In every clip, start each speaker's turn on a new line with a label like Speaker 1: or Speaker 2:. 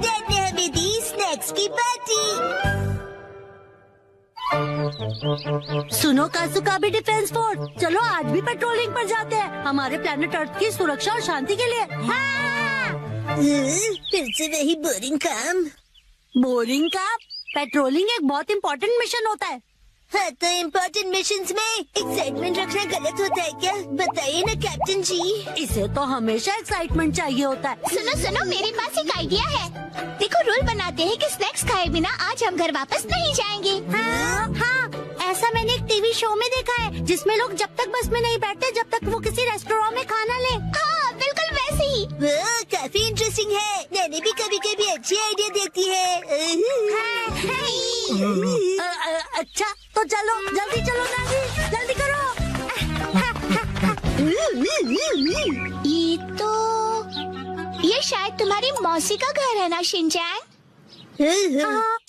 Speaker 1: Dad ने हमें दी snacks की पार्टी।
Speaker 2: सुनो कासुका भी डिफेंस फोर्स, चलो आज भी पेट्रोलिंग पर जाते हैं हमारे प्लेनेट अर्थ की सुरक्षा और शांति के लिए।
Speaker 1: फिर से वही बोरिंग काम।
Speaker 2: बोरिंग का पेट्रोलिंग एक बहुत इम्पोर्टेंट मिशन होता है।
Speaker 1: हाँ, तो इम्पोर्टेंट मिशंस में एक्साइटमेंट रखना गलत होता है क्या? बताइए ना कैप्टन जी।
Speaker 2: इसे तो हमेशा एक्साइटमेंट चाहिए होता है।
Speaker 3: सुनो सुनो, मेरे पास एक आइडिया है। देखो, रूल बनाते हैं कि स्नैक्स खाए बिना आज हम घर वापस नहीं जाएंगे।
Speaker 2: हाँ, ऐसा मैंने एक टीवी शो में देखा है जिसमें लोग जब तक बस में नहीं बैठते जब तक वो किसी रेस्टोरेंट में खाना ले।
Speaker 3: हाँ, बिल्कुल वैसे ही।
Speaker 1: वो काफी इंटरेस्टिंग है। नैनी भी कभी कभी अच्छी आइडिया देती है।
Speaker 2: अच्छा तो चलो, जल्दी चलो नानी, जल्दी करो।
Speaker 3: ये शायद तुम्हारी मौसी का घर है ना शिनचैन?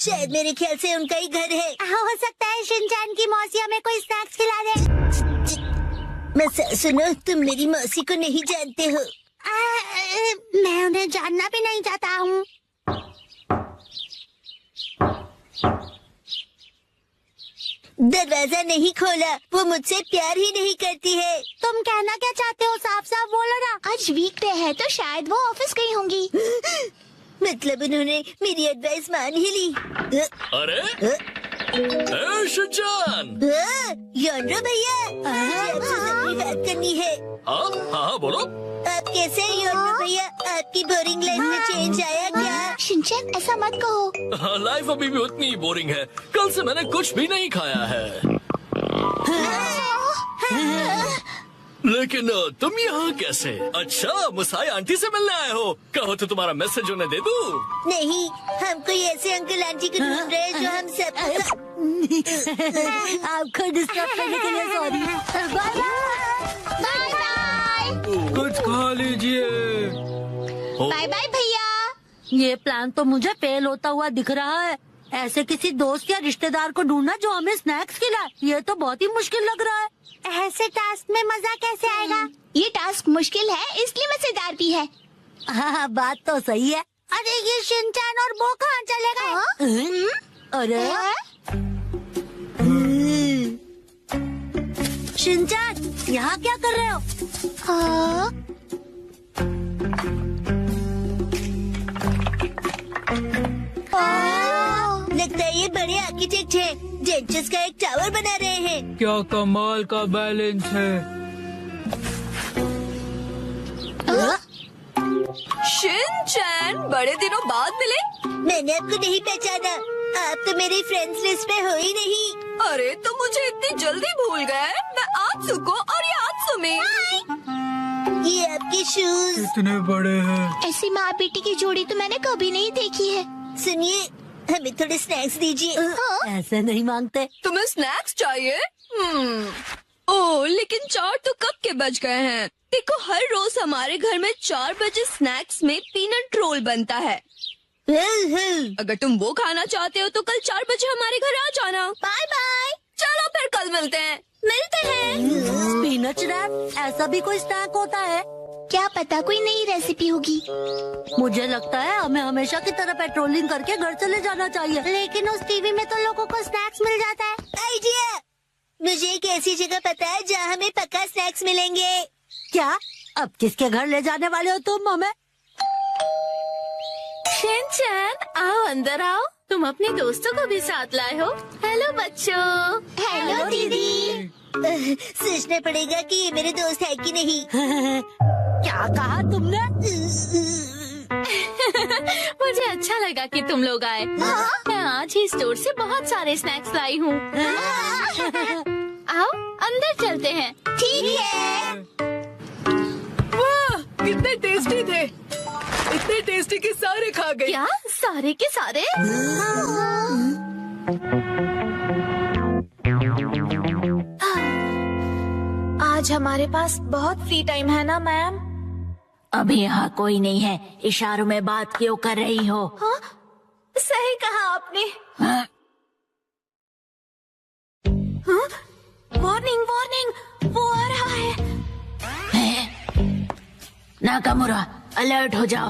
Speaker 1: शायद मेरे ख्याल से उनका ही घर है।
Speaker 2: हो सकता है शिनचैन की मौसी हमें कोई स्नैक्स खिला दे।
Speaker 1: मैं सुनो, तुम मेरी मौसी को नहीं जानते हो।
Speaker 2: मैं उन्हें जानना भी नहीं चाहता हूँ।
Speaker 1: दरवाजा नहीं खोला, वो मुझसे प्यार ही नहीं करती है।
Speaker 2: तुम कहना क्या चाहते हो? साफ साफ बोलो ना।
Speaker 3: आज वीकडे है तो शायद वो ऑफिस गई होंगी।
Speaker 1: मतलब उन्होंने मेरी एडवाइस मान ही ली।
Speaker 4: अरे शिनचैन,
Speaker 1: योनरो भैया, मुझे आपसे जरूरी बात करनी है।
Speaker 4: हाँ हाँ बोलो।
Speaker 1: आप कैसे हैं योनरो भैया? आपकी बोरिंग लाइफ में चेंज आया क्या?
Speaker 3: शिनचैन, ऐसा मत कहो।
Speaker 4: लाइफ अभी भी उतनी ही बोरिंग है। कल से मैंने कुछ भी नहीं खाया है। लेकिन तुम यहाँ कैसे? अच्छा, मुसाई आंटी से मिलने आए हो। कहो तो तुम्हारा मैसेज उन्हें दे दूँ?
Speaker 1: नहीं, हम कोई ऐसे अंकल आंटी को ढूंढ रहे हैं जो हम सब।
Speaker 2: आपको डिस्टर्ब करने के लिए सॉरी। Bye
Speaker 3: bye bye.
Speaker 5: कुछ खा लीजिए।
Speaker 3: बाय बाय भैया।
Speaker 2: ये प्लान तो मुझे फेल होता हुआ दिख रहा है। ऐसे किसी दोस्त या रिश्तेदार को ढूंढना जो हमें स्नैक्स खिलाए, ये तो बहुत ही मुश्किल लग रहा है। ऐसे टास्क में मजा कैसे आएगा?
Speaker 3: ये टास्क मुश्किल है इसलिए मजेदार भी है।
Speaker 2: हाँ, बात तो सही है। अरे ये शिनचैन और वो कहाँ चले गए? अरे शिनचैन, यहाँ क्या कर रहे हो?
Speaker 1: लगता है ये बड़े आर्किटेक्ट हैं। जेंचस का एक टावर बना रहे हैं।
Speaker 5: क्या कमाल का बैलेंस है।
Speaker 6: शिनचैन, बड़े दिनों बाद मिले।
Speaker 1: मैंने आपको नहीं पहचाना। आप तो मेरी फ्रेंड्स लिस्ट में हो ही नहीं।
Speaker 6: अरे तो मुझे इतनी जल्दी भूल गए। मैं आत्सुको और ये आत्सुमी।
Speaker 1: ये आपके शूज
Speaker 5: कितने बड़े हैं।
Speaker 3: ऐसी माँ बेटी की जोड़ी तो मैंने कभी नहीं देखी है।
Speaker 1: सुनिए, हमें थोड़े स्नैक्स दीजिए।
Speaker 2: ऐसे नहीं मांगते।
Speaker 6: तुम्हें स्नैक्स चाहिए? ओह, लेकिन 4 तो कब के बज गए हैं। देखो, हर रोज हमारे घर में 4 बजे स्नैक्स में पीनट रोल बनता है। अगर तुम वो खाना चाहते हो तो कल 4 बजे हमारे घर आ जाना।
Speaker 3: Bye bye.
Speaker 6: चलो फिर कल मिलते हैं।
Speaker 3: मिलते हैं।
Speaker 2: स्पिनच रैप, ऐसा भी कोई स्नैक होता है?
Speaker 3: क्या पता कोई नई रेसिपी होगी।
Speaker 2: मुझे लगता है हमें हमेशा की तरह पेट्रोलिंग करके घर चले जाना चाहिए। लेकिन उस टीवी में तो लोगों को स्नैक्स मिल जाता है।
Speaker 1: आइडिया! मुझे एक ऐसी जगह पता है जहाँ हमें पक्का स्नैक्स मिलेंगे।
Speaker 2: क्या? अब किसके घर ले जाने वाले हो तुम हमें?
Speaker 6: शिनचैन, आओ अंदर आओ। तुम अपने दोस्तों को भी साथ लाए हो। हेलो बच्चों।
Speaker 3: हेलो दीदी।
Speaker 1: सोचना पड़ेगा कि ये मेरे दोस्त है कि नहीं।
Speaker 2: क्या कहा तुमने?
Speaker 6: मुझे अच्छा लगा कि तुम लोग आए। मैं आज ही स्टोर से बहुत सारे स्नैक्स लाई हूँ। आओ अंदर चलते हैं।
Speaker 3: ठीक है।
Speaker 7: वाह, कितने टेस्टी थे। इतने टेस्टी कि सारे खा गए।
Speaker 6: क्या सारे के सारे?
Speaker 8: आज हमारे पास बहुत फ्री टाइम है ना मैम?
Speaker 2: अभी यहाँ कोई नहीं है। इशारों में बात क्यों कर रही हो?
Speaker 8: हाँ? सही कहा आपने।
Speaker 2: हाँ?
Speaker 8: हाँ? वार्निंग वार्निंग, वो आ रहा है।
Speaker 2: नाकामुरा, अलर्ट हो जाओ।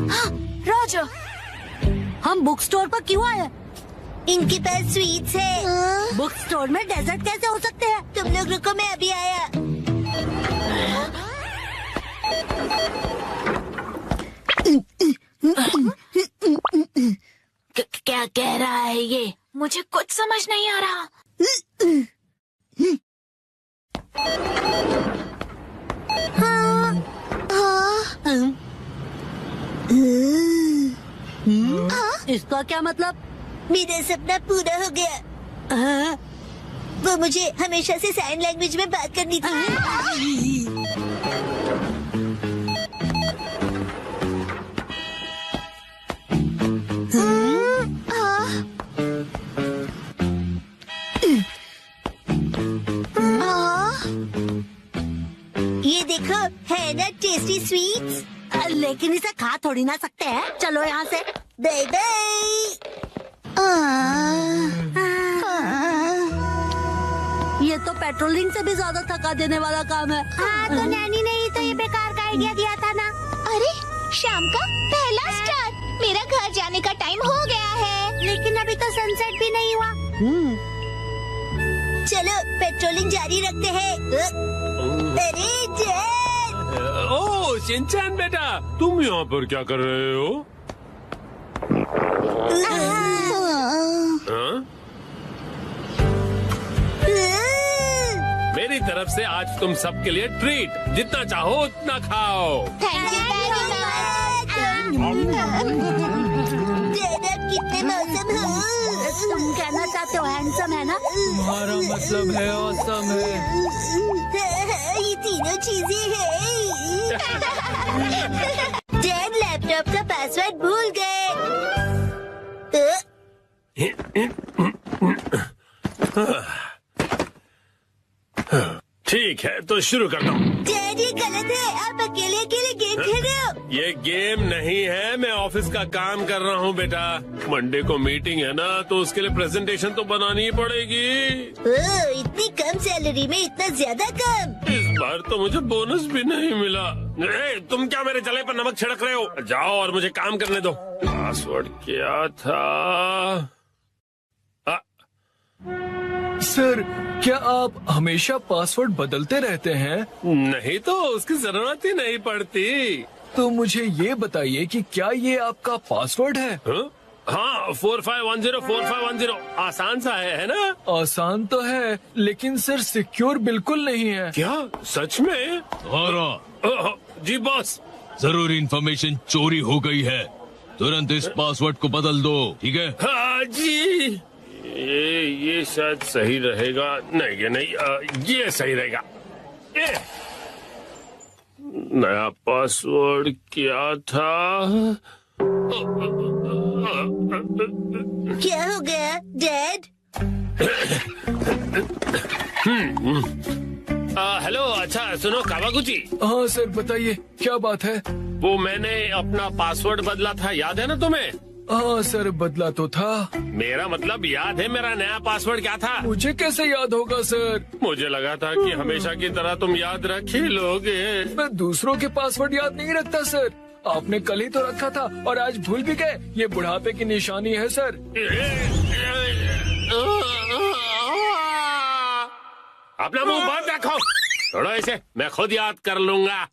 Speaker 8: हाँ, रॉजर।
Speaker 2: हम बुक स्टोर पर क्यों आए?
Speaker 1: इनके पास स्वीट्स है।
Speaker 2: बुक स्टोर में डेजर्ट कैसे हो सकते हैं?
Speaker 1: तुम लोग रुको, मैं अभी आया।
Speaker 2: क्या कह रहा है ये?
Speaker 8: मुझे कुछ समझ नहीं आ रहा।
Speaker 2: इसका क्या मतलब?
Speaker 1: मेरा सपना पूरा हो गया। वो मुझे हमेशा से साइन लैंग्वेज में बात करनी थी। ये देखो, है ना टेस्टी स्वीट्स।
Speaker 2: लेकिन इसे खा थोड़ी ना सकते हैं। चलो यहाँ से।
Speaker 1: Bye bye.
Speaker 2: ये तो पेट्रोलिंग से भी ज्यादा थका देने वाला काम है।
Speaker 3: हाँ, तो नैनी ने ही तो ये बेकार का आइडिया दिया था ना। अरे शाम का पहला स्टार। मेरा घर जाने का टाइम हो गया है।
Speaker 2: लेकिन अभी तो सनसेट भी नहीं हुआ।
Speaker 1: चलो पेट्रोलिंग जारी रखते हैं। अरे डैड!
Speaker 9: ओह शिनचैन बेटा, तुम यहाँ पर क्या कर रहे हो? हाँ? मेरी तरफ से आज तुम सबके लिए ट्रीट, जितना चाहो उतना खाओ।
Speaker 3: थैंक यू
Speaker 1: डैड, आप कितने मौसम हो।
Speaker 2: तुम कहना चाहते हो हैंडसम है ना?
Speaker 5: तुम्हारा मतलब है ऑसम है।
Speaker 1: ये तीनों चीजें हैं। डैड लैपटॉप का पासवर्ड भूल गए।
Speaker 9: ठीक है तो शुरू करता हूँ।
Speaker 1: डैड ये गलत है, आप अकेले अकेले गेम खेल रहे हो।
Speaker 9: ये गेम नहीं है, मैं ऑफिस का काम कर रहा हूँ बेटा। मंडे को मीटिंग है ना, तो उसके लिए प्रेजेंटेशन तो बनानी ही पड़ेगी।
Speaker 1: ओह, इतनी कम सैलरी में इतना ज्यादा काम।
Speaker 9: इस बार तो मुझे बोनस भी नहीं मिला। तुम क्या मेरे जले पर नमक छिड़क रहे हो? जाओ और मुझे काम करने दो। पासवर्ड क्या था?
Speaker 5: सर, क्या आप हमेशा पासवर्ड बदलते रहते हैं?
Speaker 9: नहीं तो उसकी जरूरत ही नहीं पड़ती।
Speaker 5: तो मुझे ये बताइए कि क्या ये आपका पासवर्ड है?
Speaker 9: हाँ, 45104510 आसान सा है ना?
Speaker 5: आसान तो है, लेकिन सर सिक्योर बिल्कुल नहीं है।
Speaker 9: क्या सच में? जी बॉस।
Speaker 10: जरूरी इंफॉर्मेशन चोरी हो गई है, तुरंत इस पासवर्ड को बदल दो, ठीक है?
Speaker 9: हाँ जी। ये शायद सही रहेगा। नहीं ये नहीं, ये सही रहेगा। नया पासवर्ड क्या था?
Speaker 1: क्या हो गया डैड?
Speaker 9: हेलो, अच्छा सुनो कावागुची।
Speaker 5: हाँ सर, बताइए क्या बात है?
Speaker 9: वो मैंने अपना पासवर्ड बदला था, याद है ना तुम्हें?
Speaker 5: हाँ सर, बदला तो था।
Speaker 9: मेरा मतलब याद है मेरा नया पासवर्ड क्या था?
Speaker 5: मुझे कैसे याद होगा सर?
Speaker 9: मुझे लगा था कि हमेशा की तरह तुम याद रख ही लोगे।
Speaker 5: मैं दूसरों के पासवर्ड याद नहीं रखता सर। आपने कल ही तो रखा था और आज भूल भी गए। ये बुढ़ापे की निशानी है सर।
Speaker 9: अपना मुंह बंद रखो। छोड़ो इसे, मैं खुद याद कर लूंगा।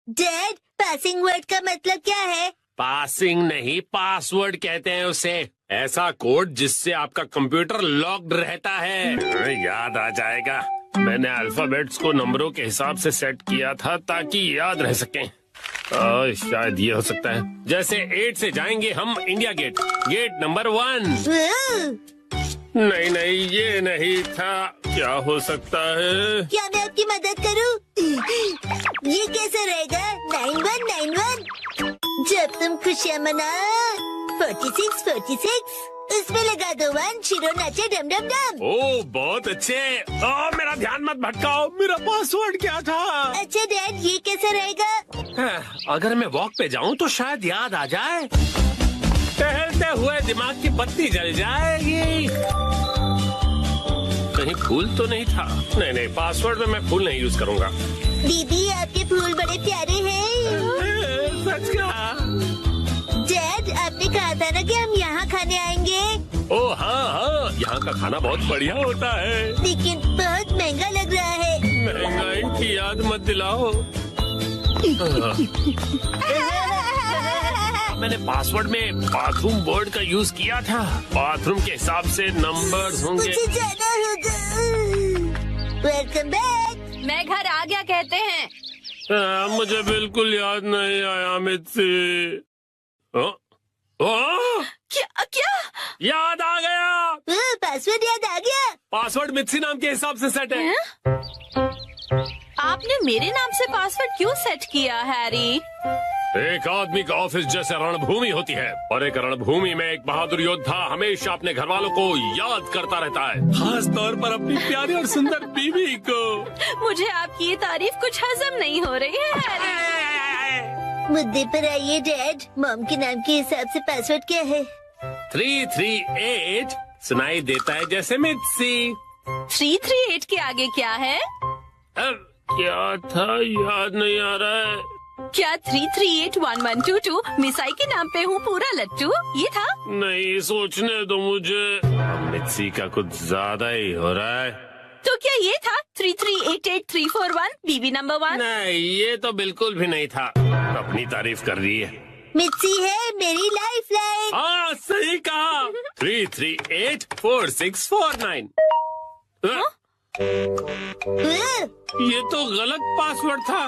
Speaker 1: डैड, पासिंग वर्ड का मतलब क्या है?
Speaker 9: पासिंग नहीं, पासवर्ड कहते हैं उसे। ऐसा कोड जिससे आपका कंप्यूटर लॉक्ड रहता है। याद आ जाएगा। मैंने अल्फाबेट्स को नंबरों के हिसाब से सेट किया था ताकि याद रह सकें। शायद ये हो सकता है। जैसे 8 से जाएंगे हम इंडिया गेट, गेट नंबर 1। नहीं नहीं, ये नहीं था। क्या हो सकता है?
Speaker 1: क्या मैं आपकी मदद करूं? ये कैसे रहेगा? 9191। जब तुम खुशियाँ मना 46 उसमें लगा दो 1, शिरो नाचे डम डम डम।
Speaker 9: ओह बहुत अच्छे। मेरा ध्यान मत भटकाओ, मेरा पासवर्ड क्या था?
Speaker 1: अच्छा डैड, ये कैसे रहेगा?
Speaker 9: अगर मैं वॉक पे जाऊं तो शायद याद आ जाए। टहलते हुए दिमाग की बत्ती जल जाएगी। कहीं फूल तो नहीं था? नहीं नहीं, पासवर्ड में मैं फूल नहीं यूज करूंगा।
Speaker 1: दीदी, आपके फूल बड़े प्यारे हैं।
Speaker 9: सच कहा।
Speaker 1: डैड, आपने कहा था ना कि हम यहाँ
Speaker 9: खाना बहुत बढ़िया होता है।
Speaker 1: लेकिन बहुत महंगा लग रहा है।
Speaker 9: महंगाई की याद मत दिलाओ। मैंने पासवर्ड में बाथरूम वर्ड का यूज किया था। बाथरूम के हिसाब से नंबर्स होंगे।
Speaker 1: मुझे जाना होगा। Welcome back.
Speaker 6: मैं घर आ गया कहते हैं।
Speaker 9: मुझे बिल्कुल याद नहीं आया मित्सी।
Speaker 6: क्या क्या?
Speaker 9: याद आ गया।
Speaker 1: पासवर्ड याद आ गया।
Speaker 9: पासवर्ड मित्सी नाम के हिसाब से सेट है।
Speaker 6: आपने मेरे नाम से पासवर्ड क्यों सेट किया हैरी?
Speaker 9: एक आदमी का ऑफिस जैसे रणभूमि होती है और एक रणभूमि में एक बहादुर योद्धा हमेशा अपने घर वालों को याद करता रहता है, खास तौर पर अपनी प्यारी और सुंदर बीवी को।
Speaker 6: मुझे आपकी ये तारीफ कुछ हजम नहीं हो रही है हैरी।
Speaker 1: मुद्दे पर आइए डैड। मॉम के नाम के हिसाब से पासवर्ड क्या है?
Speaker 9: 338 सुनाई देता है जैसे मित्सी।
Speaker 6: 338 के आगे क्या है?
Speaker 9: क्या था याद नहीं आ रहा है।
Speaker 6: क्या 3381122 मिसाई के नाम पे हूँ पूरा लट्टू ये था?
Speaker 9: नहीं सोचने दो मुझे। मित्सी का कुछ ज्यादा ही हो रहा है।
Speaker 6: तो क्या ये था 3388341 बीबी नंबर 1?
Speaker 9: नहीं ये तो बिल्कुल भी नहीं था। अपनी तारीफ कर रही है।
Speaker 1: मिर्ची है मेरी लाइफ लाइन।
Speaker 9: हाँ सही कहा। 3384649। ये तो गलत पासवर्ड था।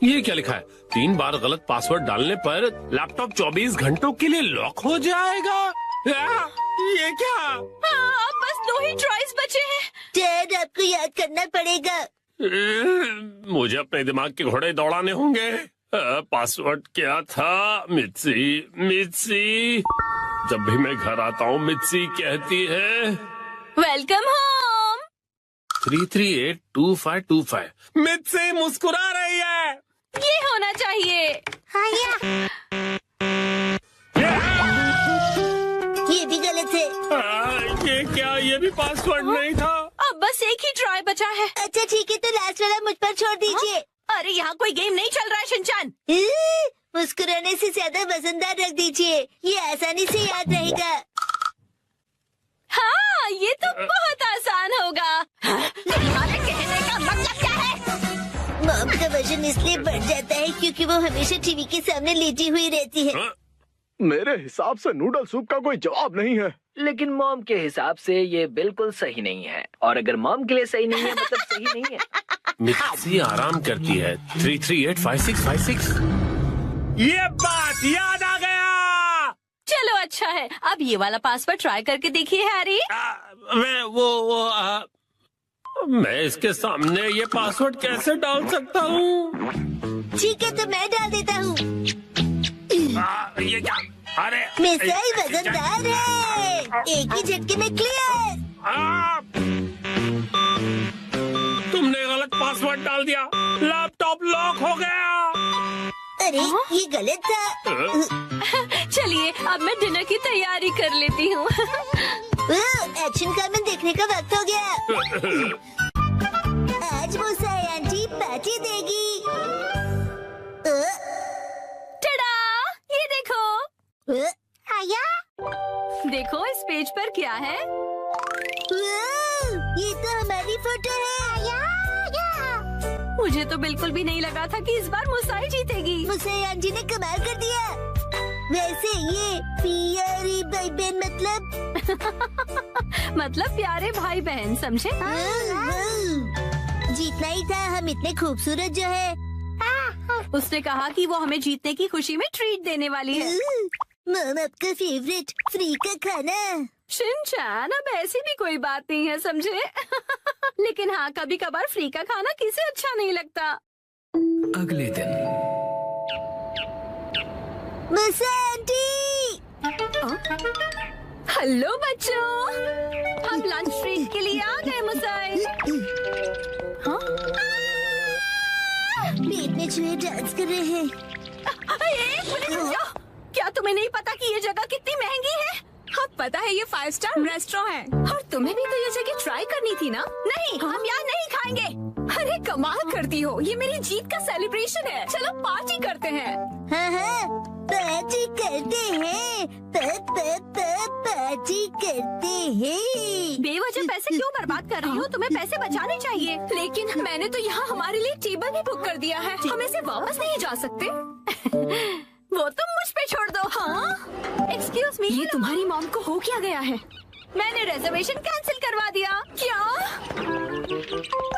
Speaker 9: ये क्या लिखा है? 3 बार गलत पासवर्ड डालने पर लैपटॉप 24 घंटों के लिए लॉक हो जाएगा। ये क्या?
Speaker 6: अब बस 2 ही ट्राइज बचे हैं।
Speaker 1: डैड आपको याद करना पड़ेगा।
Speaker 9: मुझे अपने दिमाग के घोड़े दौड़ाने होंगे। पासवर्ड क्या था? मित्सी मित्सी। जब भी मैं घर आता हूँ मित्सी कहती है
Speaker 6: वेलकम होम।
Speaker 9: 3382525। मित्सी मुस्कुरा रही है।
Speaker 6: ये होना चाहिए।
Speaker 1: ये भी गलत है।
Speaker 9: ये क्या? ये भी पासवर्ड नहीं था।
Speaker 6: अब बस एक ही ट्राई बचा है।
Speaker 1: अच्छा ठीक है, तो लास्ट वाला मुझ पर छोड़ दीजिए।
Speaker 6: अरे यहाँ कोई गेम नहीं चल रहा है शिनचान।
Speaker 1: मुस्कुराने से ज्यादा वजनदार रख दीजिए, ये आसानी से याद रहेगा।
Speaker 6: हाँ ये तो बहुत आसान होगा। तुम्हारे कहने का मतलब क्या है?
Speaker 1: मॉम का वजन इसलिए बढ़ जाता है क्योंकि वो हमेशा टीवी के सामने लेटी हुई रहती है।
Speaker 11: मेरे हिसाब से नूडल सूप का कोई जवाब नहीं है।
Speaker 5: लेकिन मॉम के हिसाब से ये बिल्कुल सही नहीं है, और अगर मॉम के लिए सही नहीं है मतलब सही नहीं है।
Speaker 9: मिक्सी आराम करती है। 3385656। ये बात याद आ गया।
Speaker 6: चलो अच्छा है, अब ये वाला पासवर्ड ट्राई करके देखिए हैरी।
Speaker 9: मैं इसके सामने ये पासवर्ड कैसे डाल सकता हूँ?
Speaker 1: ठीक है तो मैं डाल देता हूँ।
Speaker 9: ये क्या? अरे
Speaker 1: मिसाइल वजनदार है, एक ही झटके में क्लियर।
Speaker 9: तुमने गलत पासवर्ड डाल दिया, लैपटॉप लॉक हो गया।
Speaker 1: अरे ये गलत था।
Speaker 6: चलिए अब मैं डिनर की तैयारी कर लेती हूँ।
Speaker 1: एक्शन कमेंट देखने का वक्त हो गया। आज मुसाई आंटी पार्टी देगी।
Speaker 6: टडा, ये देखो।
Speaker 1: आया?
Speaker 6: देखो इस पेज पर क्या है।
Speaker 1: ये तो हमारी फोटो है।
Speaker 6: मुझे तो बिल्कुल भी नहीं लगा था कि इस बार मुसाई जीतेगी।
Speaker 1: मुसाई आंटी ने कमाल कर दिया। वैसे ये प्यारी भाई बहन
Speaker 6: मतलब प्यारे भाई बहन, समझे?
Speaker 1: जीतना ही था, हम इतने खूबसूरत जो है।
Speaker 6: उसने कहा कि वो हमें जीतने की खुशी में ट्रीट देने वाली है।
Speaker 1: मॉम आपका फेवरेट फ्री का खाना।
Speaker 6: शिनचैन अब ऐसी भी कोई बात नहीं है, समझे? लेकिन हाँ कभी कभार फ्री का खाना किसे अच्छा नहीं लगता।
Speaker 5: अगले दिन
Speaker 6: हेलो बच्चों, हम लंच ट्रीट के लिए आ गए मुसाई।
Speaker 1: पेट में चूहे डांस कर रहे हैं।
Speaker 6: क्या तुम्हें नहीं पता कि ये जगह कितनी महंगी है? हाँ पता है, ये 5 स्टार रेस्टोरेंट है। और तुम्हें भी तो ये जगह ट्राई करनी थी ना? नहीं, हम यहाँ नहीं खाएंगे। अरे कमाल करती हो, ये मेरी जीत का सेलिब्रेशन है। चलो पार्टी करते हैं।
Speaker 1: हाँ हाँ पार्टी करते हैं। पार्टी करते हैं।
Speaker 8: बेवजह पैसे क्यों बर्बाद कर रही हो? तुम्हें पैसे बचाने चाहिए।
Speaker 6: लेकिन मैंने तो यहाँ हमारे लिए टेबल भी बुक कर दिया है, हम इसे वापस नहीं जा सकते।
Speaker 8: वो तुम मुझ पे छोड़ दो। हाँ, एक्सक्यूज मी,
Speaker 6: ये तुम्हारी मॉम को हो क्या गया है?
Speaker 8: मैंने रिजर्वेशन कैंसिल करवा दिया।
Speaker 6: क्या?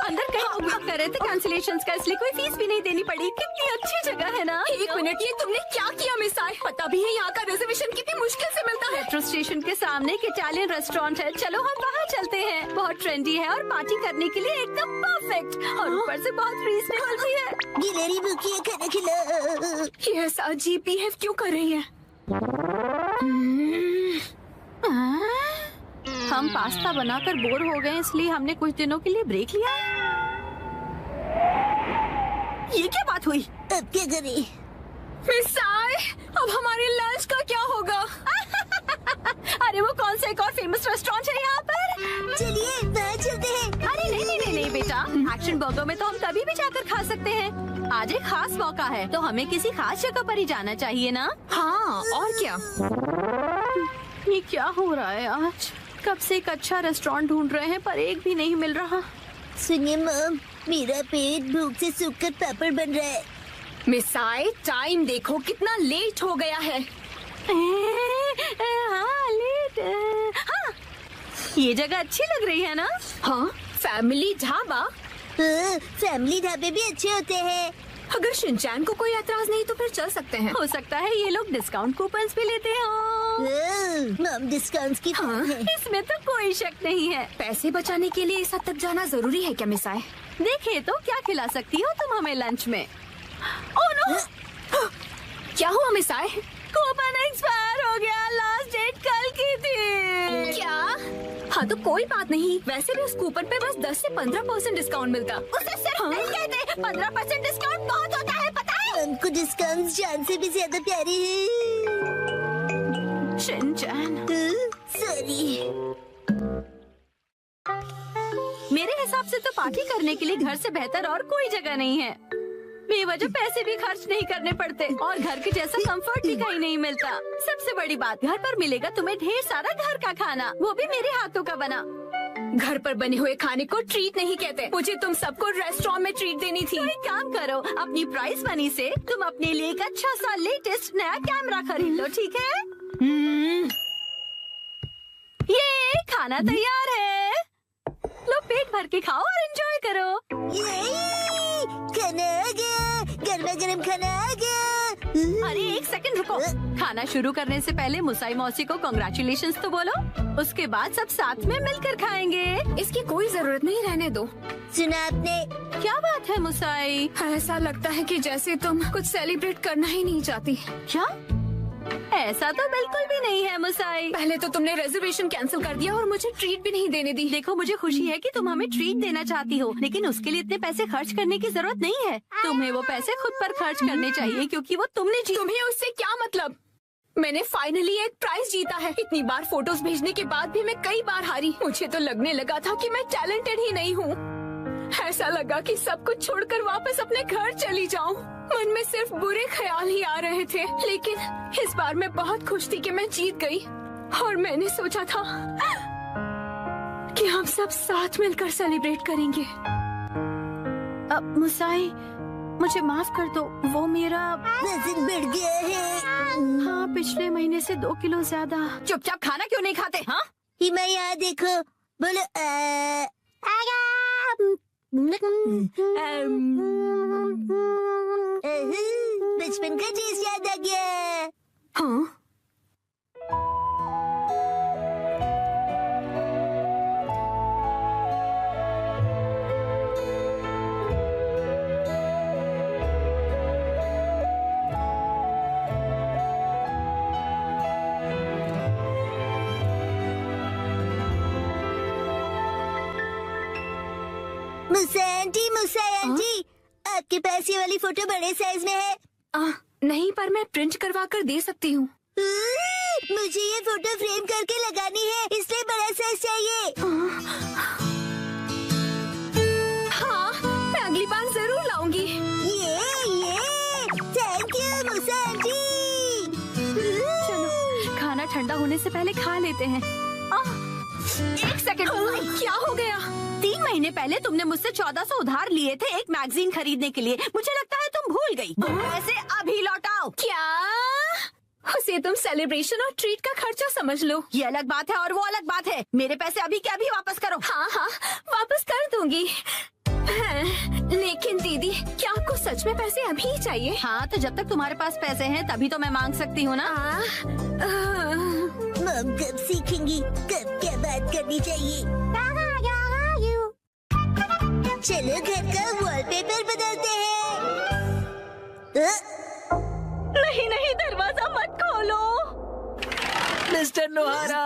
Speaker 8: अंदर कहीं उपयोग कर रहे थे कैंसिलेशन का, इसलिए कोई फीस भी नहीं देनी पड़ी। कितनी अच्छी जगह है ना।
Speaker 6: एक मिनट, ये तुमने क्या किया मिसाई? पता भी है यहाँ का रिजर्वेशन कितनी मुश्किल से मिलता है।
Speaker 8: मेट्रो स्टेशन के सामने एक इटालियन रेस्टोरेंट है, चलो हम वहाँ चलते हैं। बहुत ट्रेंडी है और पार्टी करने के लिए एकदम परफेक्ट, और ऊपर से बहुत रीजनेबल भी है।
Speaker 1: गिलहरी भूखी है, खाना खिला।
Speaker 6: ये ऐसा अजीब बिहेव क्यों कर रही है?
Speaker 8: हम पास्ता बनाकर बोर हो गए, इसलिए हमने कुछ दिनों के लिए ब्रेक लिया है। ये क्या बात हुई?
Speaker 1: अब क्या करें?
Speaker 6: मिसाई, अब हमारे लंच का क्या होगा?
Speaker 8: अरे वो कौन सा एक और फेमस रेस्टोरेंट है यहाँ पर?
Speaker 1: चलिए वहाँ चलते हैं।
Speaker 8: अरे नहीं बेटा, एक्शन बर्गर में तो हम कभी भी जाकर खा सकते हैं। आज एक खास मौका है, तो हमें किसी खास जगह पर ही जाना चाहिए ना?
Speaker 6: हाँ, और क्या?
Speaker 8: ये क्या हो रहा है आज? कब से एक अच्छा रेस्टोरेंट ढूंढ रहे हैं, पर एक भी नहीं मिल रहा।
Speaker 1: सुनिए मॉम, मेरा पेट भूख से सूखकर पापड़ बन रहा है।
Speaker 6: मिसाई, टाइम देखो कितना लेट हो गया है।
Speaker 8: हाँ, लेट। हाँ, ये जगह अच्छी लग रही है ना?
Speaker 6: हाँ, फैमिली ढाबा।
Speaker 1: फैमिली ढाबे भी अच्छे होते हैं।
Speaker 6: अगर शिनचैन को कोई ऐतराज नहीं तो फिर चल सकते हैं।
Speaker 8: हो सकता है ये लोग डिस्काउंट कूपन्स भी लेते हो।
Speaker 1: मॉम डिस्काउंट की
Speaker 6: हाँ,
Speaker 8: इसमें तो कोई शक नहीं है।
Speaker 6: पैसे बचाने के लिए इस हद तक जाना जरूरी है क्या मिसाई?
Speaker 8: देखिए तो क्या खिला सकती हो तुम हमें लंच में? Oh no!
Speaker 6: क्या हुआ मिसाई?
Speaker 8: कूपन एक्सपायर हो गया, लास्ट डेट कल की थी।
Speaker 6: क्या? हाँ तो कोई बात नहीं, वैसे भी उस कूपन पे बस 10 से 15% डिस्काउंट मिलता।
Speaker 8: उसे सिर्फ नहीं कहते, 15% डिस्काउंट बहुत होता है, पता है?
Speaker 1: हमको डिस्काउंट जान से भी ज्यादा प्यारे हैं।
Speaker 8: Shinchan,
Speaker 1: sorry.
Speaker 8: मेरे हिसाब से तो पार्टी करने के लिए घर से बेहतर और कोई जगह नहीं है। बेवजह पैसे भी खर्च नहीं करने पड़ते और घर के जैसा कंफर्ट भी कहीं नहीं मिलता। सबसे बड़ी बात, घर पर मिलेगा तुम्हें ढेर सारा घर का खाना, वो भी मेरे हाथों का बना।
Speaker 6: घर पर बने हुए खाने को ट्रीट नहीं कहते। मुझे तुम सबको रेस्टोरेंट में ट्रीट देनी थी।
Speaker 8: तो एक काम करो, अपनी प्राइस मनी से तुम अपने लिए एक अच्छा सा लेटेस्ट नया कैमरा खरीद लो, ठीक है? ये खाना तैयार है, लो पेट भर के खाओ और एंजॉय करो।
Speaker 1: खाना आ गया, गर्मा गर्म खाना आ गया।
Speaker 8: अरे एक सेकंड रुको, खाना शुरू करने से पहले मुसाई मौसी को कांग्रेचुलेशंस तो बोलो, उसके बाद सब साथ में मिलकर खाएंगे।
Speaker 6: इसकी कोई जरूरत नहीं, रहने दो।
Speaker 1: सुना आपने?
Speaker 8: क्या बात है मुसाई?
Speaker 6: ऐसा लगता है कि जैसे तुम कुछ सेलिब्रेट करना ही नहीं चाहती।
Speaker 8: क्या? ऐसा तो बिल्कुल भी नहीं है मुसाई।
Speaker 6: पहले तो तुमने रिजर्वेशन कैंसिल कर दिया और मुझे ट्रीट भी नहीं देने दी।
Speaker 8: देखो मुझे खुशी है कि तुम हमें ट्रीट देना चाहती हो, लेकिन उसके लिए इतने पैसे खर्च करने की जरूरत नहीं है। तुम्हें वो पैसे खुद पर खर्च करने चाहिए, क्योंकि वो तुमने
Speaker 6: तुम्हें उससे क्या मतलब? मैंने फाइनली एक प्राइज जीता है। इतनी बार फोटोज भेजने के बाद भी मैं कई बार हारी। मुझे तो लगने लगा था कि मैं टैलेंटेड ही नहीं हूँ। ऐसा लगा कि सब कुछ छोड़कर वापस अपने घर चली जाऊं। मन में सिर्फ बुरे ख्याल ही आ रहे थे, लेकिन इस बार मैं बहुत खुश थी कि मैं जीत गई। और मैंने सोचा था कि हम सब साथ मिलकर सेलिब्रेट करेंगे।
Speaker 8: अब मुसाई, मुझे माफ कर दो, वो मेरा
Speaker 1: वजन बढ़ गया है।
Speaker 8: हाँ, पिछले महीने से 2 किलो ज्यादा। चुपचाप खाना क्यों नहीं खाते? हाँ,
Speaker 1: हिमा यहाँ देखो, बोलो बचपन का चीज याद आ गया।
Speaker 6: हाँ,
Speaker 1: मुसाई आंटी, आपके पास ये वाली फोटो बड़े साइज में है?
Speaker 6: नहीं, पर मैं प्रिंट करवा कर दे सकती हूँ।
Speaker 1: मुझे ये फोटो फ्रेम करके लगानी है, इसलिए बड़ा साइज चाहिए।
Speaker 6: हाँ, मैं अगली बार जरूर लाऊंगी।
Speaker 1: ये थैंक यू मुसाई आंटी।
Speaker 6: चलो
Speaker 8: ठंडा होने से पहले खा लेते हैं। एक सेकंड, क्या हो गया? 3 महीने पहले तुमने मुझसे 1400 उधार लिए थे एक मैगजीन खरीदने के लिए। मुझे लगता है तुम भूल गई। पैसे अभी लौटाओ।
Speaker 3: क्या? उसे तुम सेलिब्रेशन और ट्रीट का खर्चा समझ लो।
Speaker 8: ये अलग बात है और वो अलग बात है। मेरे पैसे अभी के अभी वापस करो।
Speaker 3: हाँ हाँ, वापस कर दूंगी। लेकिन दीदी, क्या आपको सच में पैसे अभी ही चाहिए?
Speaker 8: हाँ, तो जब तक तुम्हारे पास पैसे हैं तभी तो मैं मांग सकती हूँ ना।
Speaker 1: मम कब सीखेंगी कब क्या बात करनी चाहिए? चलो घर का वॉलपेपर बदलते हैं।
Speaker 8: नहीं नहीं, दरवाजा मत खोलो।
Speaker 5: मिस्टर नोहारा,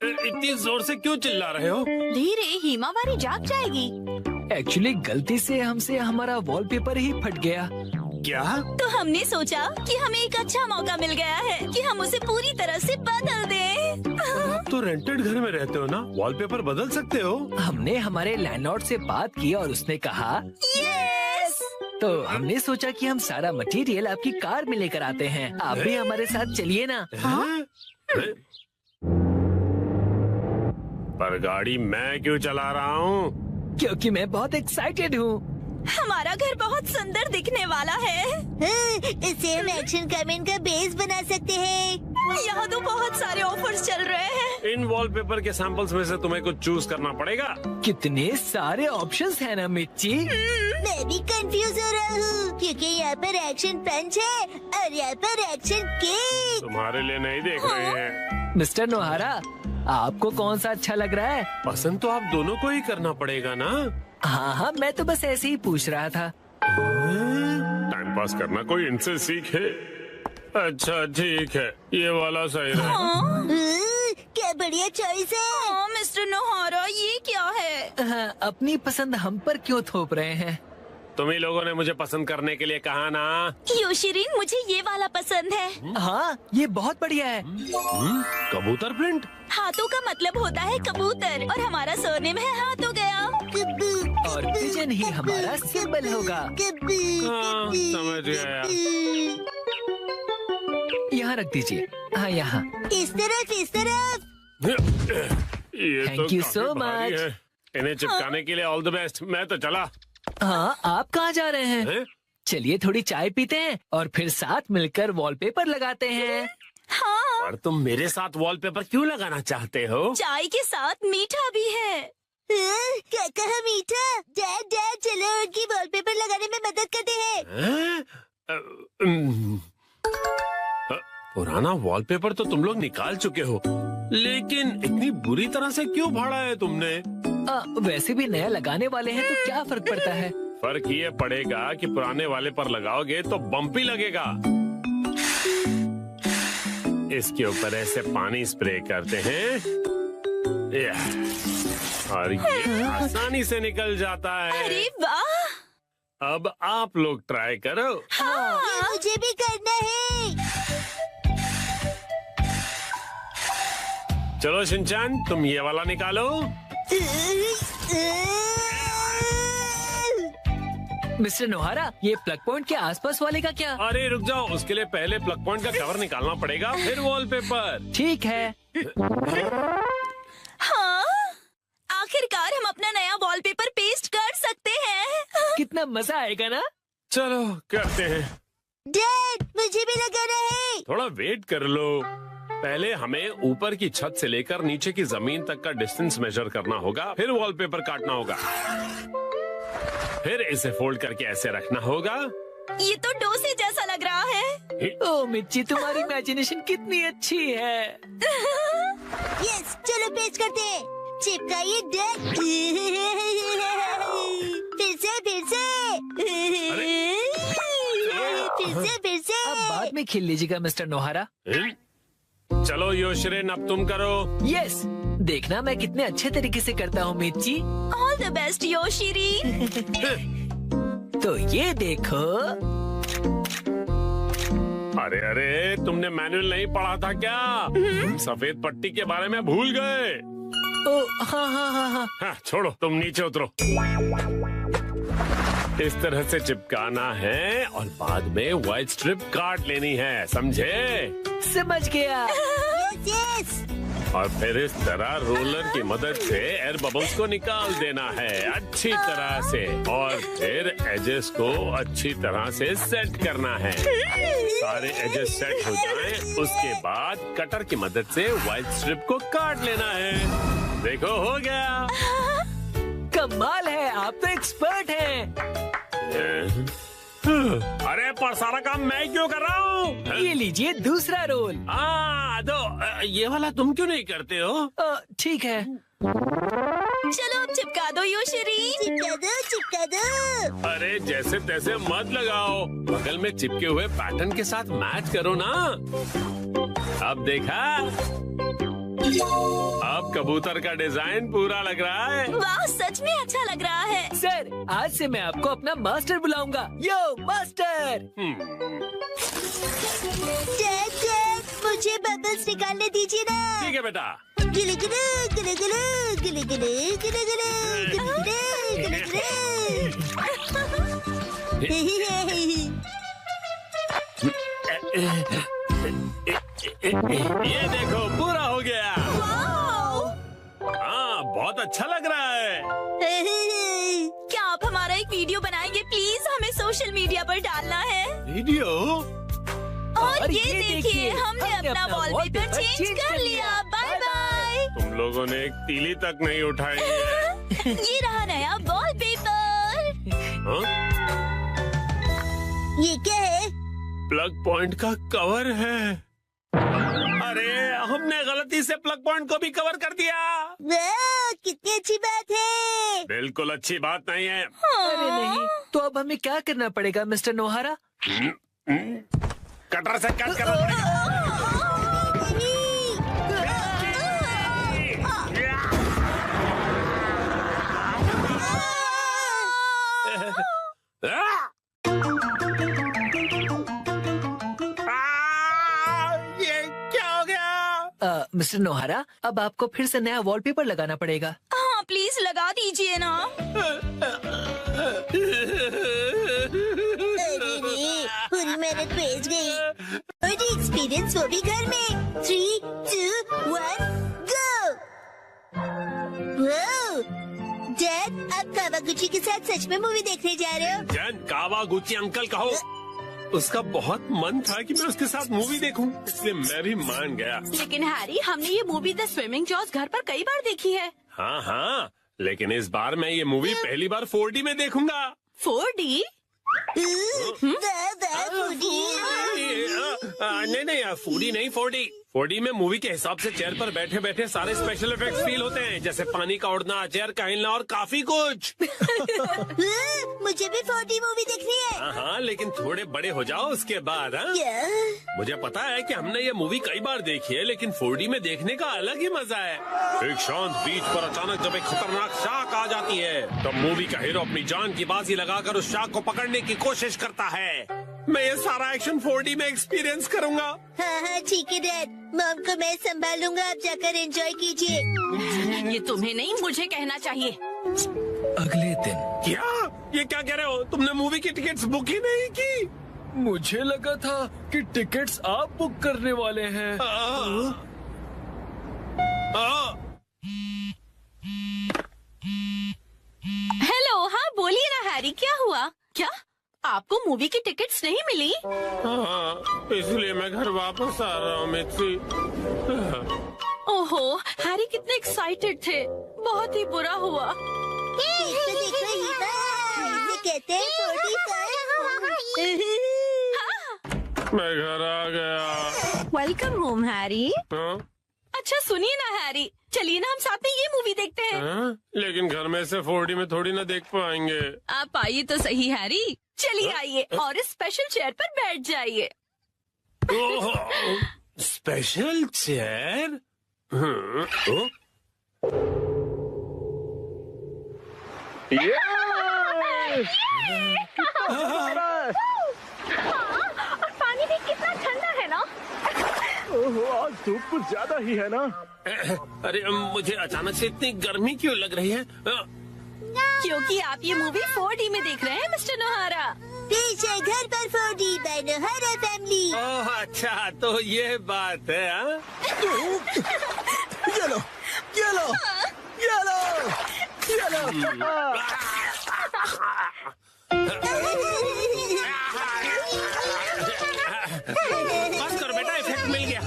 Speaker 9: इतनी जोर से क्यों चिल्ला रहे हो?
Speaker 8: धीरे, हिमावारी जाग जाएगी।
Speaker 5: एक्चुअली गलती से हमसे हमारा वॉलपेपर ही फट गया।
Speaker 9: क्या?
Speaker 3: तो हमने सोचा कि हमें एक अच्छा मौका मिल गया है कि हम उसे पूरी तरह से बदल दें।
Speaker 9: तो रेंटेड घर में रहते हो ना, वॉलपेपर बदल सकते हो।
Speaker 5: हमने हमारे लैंडलॉर्ड से बात की और उसने कहा
Speaker 3: यस।
Speaker 5: तो हमने सोचा कि हम सारा मटेरियल आपकी कार में लेकर आते हैं। आप भी हमारे साथ चलिए ना।
Speaker 9: पर गाड़ी मैं क्यों चला रहा हूँ?
Speaker 5: क्योंकि मैं बहुत एक्साइटेड हूँ।
Speaker 3: हमारा घर बहुत सुंदर दिखने वाला है।
Speaker 1: इसे हम एक्शन कमेंट का बेस बना सकते हैं।
Speaker 3: यहाँ तो बहुत सारे ऑफर्स चल रहे हैं।
Speaker 9: इन वॉलपेपर के सैंपल्स में से तुम्हें कुछ चूज करना पड़ेगा।
Speaker 5: कितने सारे ऑप्शंस हैं ना मिर्ची।
Speaker 1: मैं भी कंफ्यूज हो रहा हूँ क्योंकि यहाँ पर एक्शन पंच है और यहाँ पर एक्शन केक।
Speaker 9: तुम्हारे लिए नहीं देख रहे हैं।
Speaker 5: मिस्टर नोहारा, आपको कौन सा अच्छा लग रहा है?
Speaker 9: पसंद तो आप दोनों को ही करना पड़ेगा ना।
Speaker 5: हाँ हाँ, मैं तो बस ऐसे ही पूछ रहा था।
Speaker 9: टाइम पास करना कोई इनसे सीखे। अच्छा ठीक है, ये वाला सही है।
Speaker 1: क्या बढ़िया चॉइस है।
Speaker 3: मिस्टर नोहारा, ये क्या है?
Speaker 5: हाँ, अपनी पसंद हम पर क्यों थोप रहे हैं?
Speaker 9: तुम ही लोगों ने मुझे पसंद करने के लिए कहा ना।
Speaker 3: योशिरीन, मुझे ये वाला पसंद है।
Speaker 5: हाँ, ये बहुत बढ़िया है।
Speaker 9: कबूतर प्रिंट।
Speaker 3: हाथों का मतलब होता है कबूतर और हमारा सरनेम है हाथ हो गया।
Speaker 5: और पिजन ही हमारा सिंबल होगा।
Speaker 9: हाँ, समझ गया।
Speaker 5: यहाँ रख दीजिए। हाँ, यहाँ।
Speaker 1: इस तरफ इस तरफ।
Speaker 9: ये
Speaker 5: Thank
Speaker 9: तो
Speaker 5: you
Speaker 9: काफी
Speaker 5: so
Speaker 9: भारी
Speaker 5: much.
Speaker 9: है। इन्हें चिपकाने के लिए ऑल द बेस्ट। मैं तो चला।
Speaker 5: हाँ, आप कहाँ जा रहे हैं?
Speaker 9: हैं?
Speaker 5: चलिए थोड़ी चाय पीते हैं और फिर साथ मिलकर वॉलपेपर लगाते हैं।
Speaker 3: हाँ,
Speaker 9: और तुम मेरे साथ वॉलपेपर क्यों लगाना चाहते हो?
Speaker 3: चाय के साथ मीठा भी है।
Speaker 1: क्या कहा मीठा? डैड डैड चलो उनकी वॉलपेपर लगाने में मदद करते हैं।
Speaker 9: हैं? पुराना वॉलपेपर तो तुम लोग निकाल चुके हो, लेकिन इतनी बुरी तरह से क्यों फाड़ा है तुमने?
Speaker 5: वैसे भी नया लगाने वाले हैं तो क्या फर्क पड़ता है?
Speaker 9: फर्क ये पड़ेगा कि पुराने वाले पर लगाओगे तो बम्पी लगेगा। इसके ऊपर ऐसे पानी स्प्रे करते हैं और ये आसानी से निकल जाता है।
Speaker 3: अरे वाह!
Speaker 9: अब आप लोग ट्राई करो।
Speaker 1: ये मुझे भी करना है।
Speaker 9: चलो शिनचैन, तुम ये वाला निकालो।
Speaker 5: मिस्टर नोहारा, ये प्लग पॉइंट के आसपास वाले का क्या?
Speaker 9: अरे रुक जाओ, उसके लिए पहले प्लग पॉइंट का कवर निकालना पड़ेगा, फिर वॉलपेपर।
Speaker 5: ठीक है।
Speaker 3: हाँ, आखिरकार हम अपना नया वॉलपेपर पेस्ट कर सकते हैं।
Speaker 5: कितना मजा आएगा ना?
Speaker 9: चलो करते हैं।
Speaker 1: डैड मुझे भी लगाना है।
Speaker 9: थोड़ा वेट कर लो। पहले हमें ऊपर की छत से लेकर नीचे की जमीन तक का डिस्टेंस मेजर करना होगा, फिर वॉलपेपर काटना होगा, फिर इसे फोल्ड करके ऐसे रखना होगा।
Speaker 3: ये तो डोसे जैसा लग रहा है।
Speaker 5: ओ मिर्ची, तुम्हारी इमेजिनेशन कितनी अच्छी है।
Speaker 1: यस, चलो पेस्ट करते हैं। चिपकाइए डैड। फिर से फिर से।
Speaker 5: अब बाद में खेल लीजिएगा मिस्टर नोहारा।
Speaker 9: चलो योशिरिन, अब तुम करो।
Speaker 5: यस, देखना मैं कितने अच्छे तरीके से करता हूँ मिर्ची।
Speaker 3: ऑल द बेस्ट योशिरी।
Speaker 5: तो ये देखो।
Speaker 9: अरे अरे, तुमने मैनुअल नहीं पढ़ा था क्या? तुम सफेद पट्टी के बारे में भूल गए।
Speaker 5: ओ हाँ हाँ हाँ हाँ।
Speaker 9: हाँ, छोड़ो, तुम नीचे उतरो। इस तरह से चिपकाना है और बाद में व्हाइट स्ट्रिप काट लेनी है, समझे?
Speaker 5: समझ गया।
Speaker 1: Yes yes.
Speaker 9: और फिर इस तरह रोलर की मदद से एयर बबल्स को निकाल देना है अच्छी तरह से, और फिर एजेस को अच्छी तरह से सेट करना है। सारे एजेस सेट हो जाएं, उसके बाद कटर की मदद से व्हाइट स्ट्रिप को काट लेना है। देखो हो गया।
Speaker 5: कमाल है, आप तो एक्सपर्ट हैं।
Speaker 9: अरे पर सारा काम मैं क्यों कर रहा हूँ?
Speaker 5: ये लीजिए दूसरा रोल।
Speaker 9: तो ये वाला तुम क्यों नहीं करते हो?
Speaker 5: ठीक है।
Speaker 6: चलो अब चिपका दो योशरी।
Speaker 1: चिपका दो चिपका दो।
Speaker 9: अरे जैसे तैसे मत लगाओ, बगल में चिपके हुए पैटर्न के साथ मैच करो ना। अब देखा, अब कबूतर का डिजाइन पूरा लग रहा है।
Speaker 6: वाह, सच में अच्छा लग रहा है।
Speaker 5: सर, आज से मैं आपको अपना मास्टर बुलाऊंगा। यो मास्टर।
Speaker 1: डैड, मुझे बबल्स निकालने दीजिए ना।
Speaker 9: ठीक है बेटा।
Speaker 1: गिले गिले गिले गिले गिले गिले गिले गिले गिले
Speaker 9: ये देखो पूरा हो गया। हाँ, बहुत अच्छा लग रहा है।
Speaker 6: क्या आप हमारा एक वीडियो बनाएंगे प्लीज? हमें सोशल मीडिया पर डालना है।
Speaker 9: वीडियो?
Speaker 6: और ये देखिए, हमने अपना वॉलपेपर चेंज कर लिया। Bye bye.
Speaker 9: तुम लोगों ने एक तीली तक नहीं उठाई है।
Speaker 6: ये रहा नया वॉलपेपर।
Speaker 1: ये क्या है?
Speaker 9: प्लग पॉइंट का कवर है। अरे हमने गलती से प्लग पॉइंट को भी कवर कर दिया।
Speaker 1: वाह, कितनी अच्छी बात है।
Speaker 9: बिल्कुल अच्छी बात नहीं है।
Speaker 5: अरे नहीं, तो अब हमें क्या करना पड़ेगा मिस्टर नोहारा?
Speaker 9: कटर से कट करना पड़ेगा।
Speaker 5: मिस्टर नोहारा, अब आपको फिर से नया वॉलपेपर लगाना पड़ेगा।
Speaker 6: हाँ प्लीज लगा दीजिए ना।
Speaker 1: पूरी मेहनत वेस्ट गई। और एक्सपीरियंस वो भी घर में। 3, 2, 1, गो। डैड, आप कावागुची के साथ सच में मूवी देखने जा रहे हो?
Speaker 9: जन कावागुची अंकल कहो। उसका बहुत मन था कि मैं उसके साथ मूवी देखूं, इसलिए मैं भी मान गया।
Speaker 8: लेकिन हैरी, हमने ये मूवी द स्विमिंग जॉस घर पर कई बार देखी है।
Speaker 9: हाँ, लेकिन इस बार मैं ये मूवी पहली बार 4D में देखूंगा।
Speaker 8: 4D?
Speaker 9: नहीं 4D नहीं 4D। 4D में मूवी के हिसाब से चेयर पर बैठे बैठे सारे स्पेशल इफेक्ट्स फील होते हैं, जैसे पानी का उड़ना, चेयर का हिलना और काफी कुछ।
Speaker 1: मुझे भी 4D मूवी देखनी है।
Speaker 9: हाँ, लेकिन थोड़े बड़े हो जाओ उसके बाद। मुझे पता है कि हमने ये मूवी कई बार देखी है, लेकिन 4D में देखने का अलग ही मजा है। एक शांत बीच पर अचानक जब एक खतरनाक शार्क आ जाती है, तब मूवी का हीरो अपनी जान की बाजी लगाकर उस शार्क को पकड़ने की कोशिश करता है। मैं ये सारा एक्शन 4D में एक्सपीरियंस करूंगा।
Speaker 1: हाँ, ठीक है डैड। मॉम को मैं संभालूंगा, आप जाकर एंजॉय कीजिए।
Speaker 8: ये तुम्हें नहीं, मुझे कहना चाहिए।
Speaker 5: अगले दिन।
Speaker 9: ये क्या कह रहे हो? तुमने मूवी की टिकट्स बुक ही नहीं की?
Speaker 5: मुझे लगा था कि टिकट्स आप बुक करने वाले हैं।
Speaker 8: हेलो, हाँ बोलिए ना हैरी, क्या हुआ? क्या आपको मूवी की टिकट्स नहीं मिली?
Speaker 9: हाँ, इसलिए मैं घर वापस आ रहा हूँ मित्सी।
Speaker 8: ओहो, हैरी कितने एक्साइटेड थे। बहुत ही बुरा हुआ।
Speaker 1: कहते हैं 45।
Speaker 9: मैं घर आ गया।
Speaker 8: Welcome home Harry.
Speaker 9: हाँ?
Speaker 8: अच्छा सुनिए ना हैरी, चलिए ना हम साथ में ये मूवी देखते हैं।
Speaker 9: हाँ? लेकिन घर में से 4D में थोड़ी ना देख पाएंगे।
Speaker 8: आप आइए तो सही हैरी, चलिए आइए और इस स्पेशल चेयर पर बैठ जाइए।
Speaker 9: Special chair?
Speaker 3: और पानी भी कितना ठंडा है ना।
Speaker 11: आज धूप कुछ ज्यादा ही है ना।
Speaker 9: अरे मुझे अचानक से इतनी गर्मी क्यों लग रही है?
Speaker 8: क्योंकि आप ये मूवी 4D में देख रहे हैं मिस्टर नोहारा।
Speaker 1: पीछे घर पर 4D बैनोहारा फैमिली।
Speaker 9: ओह अच्छा, तो ये बात है हाँ?
Speaker 11: ये लो, ये लो, ये लो, ये लो।
Speaker 9: बस करो बेटा, इफेक्ट मिल गया।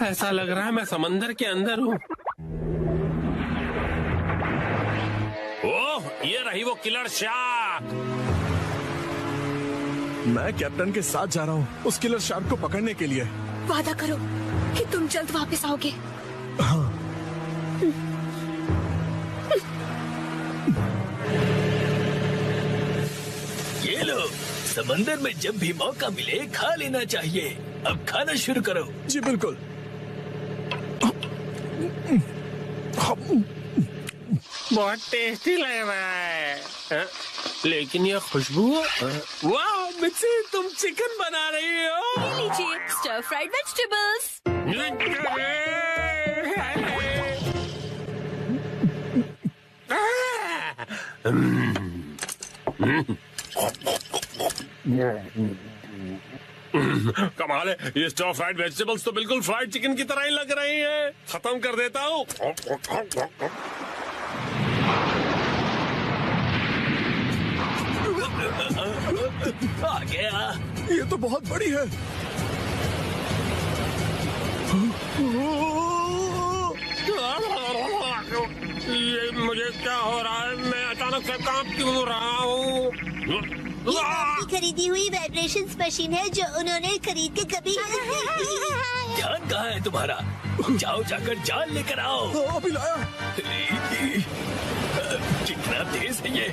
Speaker 9: ऐसा लग रहा है मैं समंदर के अंदर हूँ। ओह, ये रही वो किलर शार्क।
Speaker 11: मैं कैप्टन के साथ जा रहा हूँ उस किलर शार्क को पकड़ने के लिए।
Speaker 3: वादा करो कि तुम जल्द वापस आओगे।
Speaker 11: हाँ।
Speaker 4: ये लो, समंदर में जब भी मौका मिले खा लेना चाहिए। अब खाना शुरू करो।
Speaker 11: जी बिल्कुल।
Speaker 9: बहुत टेस्टी लग रहा है हाँ? लेकिन ये खुशबू, वाह मिक्सी, तुम चिकन बना रही हो।
Speaker 8: ये लीजिए स्टर फ्राइड वेजिटेबल्स।
Speaker 9: कमाल है, ये स्टर फ्राइड वेजिटेबल्स तो बिल्कुल फ्राइड चिकन की तरह ही लग रही हैं। खत्म कर देता हूँ।
Speaker 4: आ गया।
Speaker 11: ये तो बहुत बड़ी है।
Speaker 9: ये मुझे क्या हो रहा है? मैं अचानक से कांप क्यों रहा हूँ?
Speaker 1: ये आपकी खरीदी हुई वाइब्रेशंस मशीन है जो उन्होंने खरीद के कभी
Speaker 4: ध्यान कहाँ है तुम्हारा? जाओ जाकर जाल लेकर आओ।
Speaker 11: अभी लाया।
Speaker 4: कितना तेज है ये।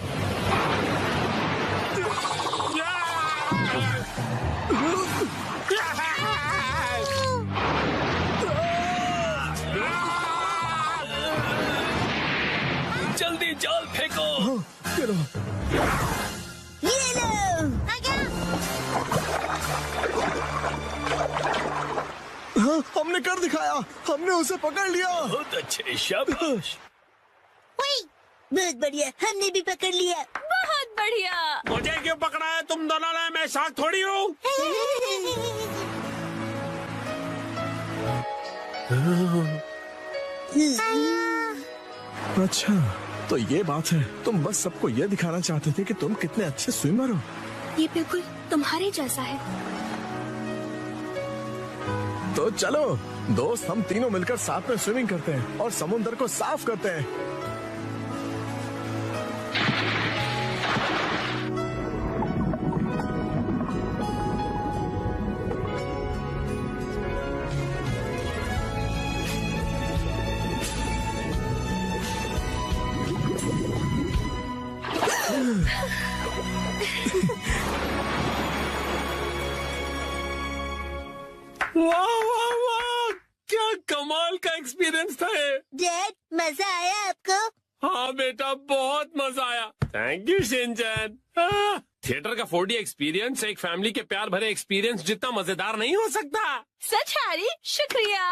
Speaker 4: जल्दी जाल फेंको।
Speaker 11: ये लो।
Speaker 1: ये लो।
Speaker 11: हाँ, हमने कर दिखाया। हमने उसे पकड़ लिया।
Speaker 4: बहुत अच्छे, शाबाश।
Speaker 1: बहुत बढ़िया, हमने भी पकड़ लिया।
Speaker 8: बहुत बढ़िया।
Speaker 9: मुझे क्यों पकड़ा है? तुम दोनों ने, मैं शार्क थोड़ी हूँ।
Speaker 11: अच्छा, तो ये बात है। तुम बस सबको ये दिखाना चाहते थे कि तुम कितने अच्छे स्विमर हो।
Speaker 3: ये बिल्कुल तुम्हारे जैसा है।
Speaker 11: तो चलो दोस्त, हम तीनों मिलकर साथ में स्विमिंग करते हैं और समुद्र को साफ करते हैं।
Speaker 9: वाह वाह वाह, क्या कमाल का एक्सपीरियंस था ये।
Speaker 1: डैड, मजा आया आपको?
Speaker 9: हाँ बेटा, बहुत मजा आया। Thank you Shinchan. थिएटर का 4D एक्सपीरियंस एक फैमिली के प्यार भरे एक्सपीरियंस जितना मजेदार नहीं हो सकता।
Speaker 8: सच हैरी, शुक्रिया।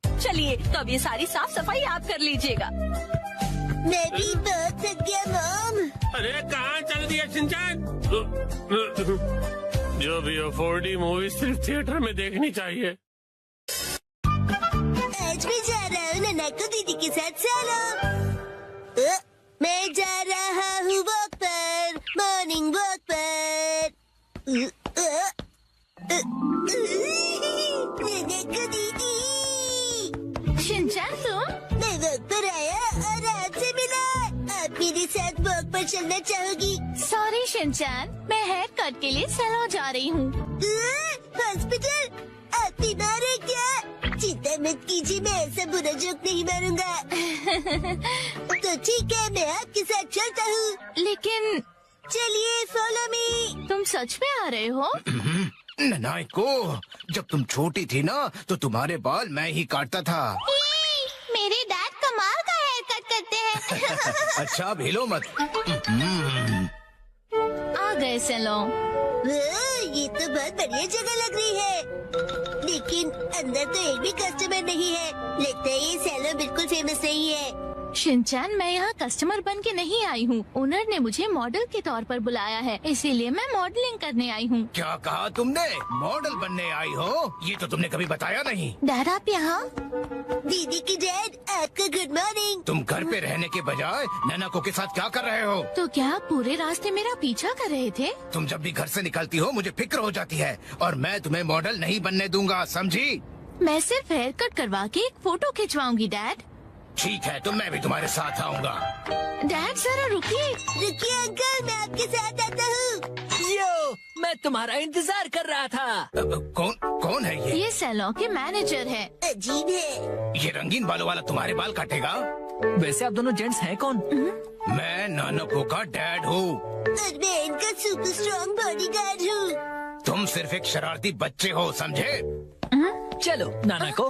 Speaker 8: चलिए तो अब ये सारी साफ सफाई आप कर लीजिएगा।
Speaker 1: मैं भी बहुत थक गया मॉम।
Speaker 9: अरे कहाँ चल दिया शिनचैन? जो भी हो, 4D मूवी सिर्फ थिएटर में देखनी चाहिए।
Speaker 1: आज मैं जा रहा हूँ ननाको दीदी के साथ सोलो। मैं जा रहा हूँ वॉक पर, मॉर्निंग वॉक पर। ननाको दीदी।
Speaker 3: शिनचैन तुम?
Speaker 1: मैं वॉक पर आया और आपसे मिला। आप मेरे साथ वॉक पर चलना चाहोगी?
Speaker 3: सॉरी शिनचैन, मैं हेयर कट के लिए सैलून जा रही हूँ।
Speaker 1: हॉस्पिटल? आप बीमार है क्या? चिंता मत कीजिए, मैं ऐसा बुरा जोक नहीं मारूंगा। तो ठीक है, मैं आपके साथ चलता हूँ।
Speaker 3: लेकिन
Speaker 1: चलिए फॉलो मी।
Speaker 3: तुम सच में आ रहे हो?
Speaker 12: नाइको, जब तुम छोटी थी ना तो तुम्हारे बाल मैं ही काटता था।
Speaker 3: मेरे डैड कमाल का हेयर कट करते हैं।
Speaker 12: अच्छा भीलो मत।
Speaker 3: आ गए सैलून।
Speaker 1: ये तो बहुत बढ़िया जगह लग रही है, लेकिन अंदर तो एक भी कस्टमर नहीं है। लगता है ये सैलून बिल्कुल फेमस नहीं है।
Speaker 8: शिनचैन, मैं यहाँ कस्टमर बन के नहीं आई हूँ। ओनर ने मुझे मॉडल के तौर पर बुलाया है, इसीलिए मैं मॉडलिंग करने आई हूँ।
Speaker 12: क्या कहा तुमने? मॉडल बनने आई हो? ये तो तुमने कभी बताया नहीं।
Speaker 8: डैड, आप यहाँ?
Speaker 1: दीदी की डैड, आपका गुड मॉर्निंग।
Speaker 12: तुम घर पे रहने के बजाय नैनाको के साथ क्या कर रहे हो?
Speaker 8: तो क्या आप पूरे रास्ते मेरा पीछा कर रहे थे?
Speaker 12: तुम जब भी घर से निकलती हो मुझे फिक्र हो जाती है, और मैं तुम्हें मॉडल नहीं बनने दूंगा, समझी?
Speaker 8: मैं सिर्फ हेयर कट करवा के एक फोटो खिंचवाऊंगी डैड।
Speaker 12: ठीक है, तो मैं भी तुम्हारे साथ आऊंगा।
Speaker 8: डैड जरा रुकिए।
Speaker 1: रुकिए अंकल, मैं आपके साथ आता हूँ।
Speaker 7: यो, मैं तुम्हारा इंतजार कर रहा था।
Speaker 12: कौन है ये?
Speaker 8: ये सैलून के मैनेजर है।
Speaker 1: अजीब है।
Speaker 12: ये रंगीन बालों वाला तुम्हारे बाल काटेगा?
Speaker 7: वैसे आप दोनों जेंट्स हैं कौन?
Speaker 12: मैं नानको का डैड हूँ।
Speaker 1: और मैं इनका सुपर स्ट्रॉन्ग बॉडीगार्ड हूँ।
Speaker 12: तुम सिर्फ एक शरारती बच्चे हो, समझे?
Speaker 7: चलो नाना को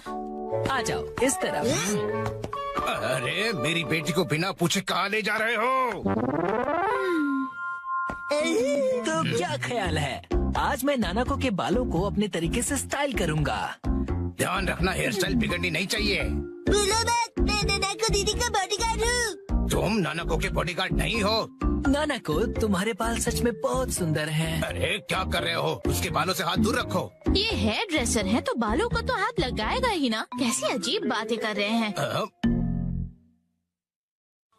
Speaker 7: आ जाओ इस तरफ।
Speaker 12: अरे मेरी बेटी को बिना पूछे कहाँ ले जा रहे हो?
Speaker 7: तो क्या ख्याल है, आज मैं नानाको के बालों को अपने तरीके से स्टाइल करूंगा।
Speaker 12: ध्यान रखना, हेयर स्टाइल बिगड़नी नहीं चाहिए।
Speaker 1: बोलो मत, मैं नानाको दीदी का बॉडीगार्ड हूँ।
Speaker 12: तुम नानाको के बॉडीगार्ड नहीं हो।
Speaker 7: नानाको, तुम्हारे बाल सच में बहुत सुंदर हैं।
Speaker 12: अरे क्या कर रहे हो? उसके बालों से हाथ दूर रखो।
Speaker 8: ये हेयर ड्रेसर है तो बालों को तो हाथ लगाएगा ही ना। कैसी अजीब बातें कर रहे हैं।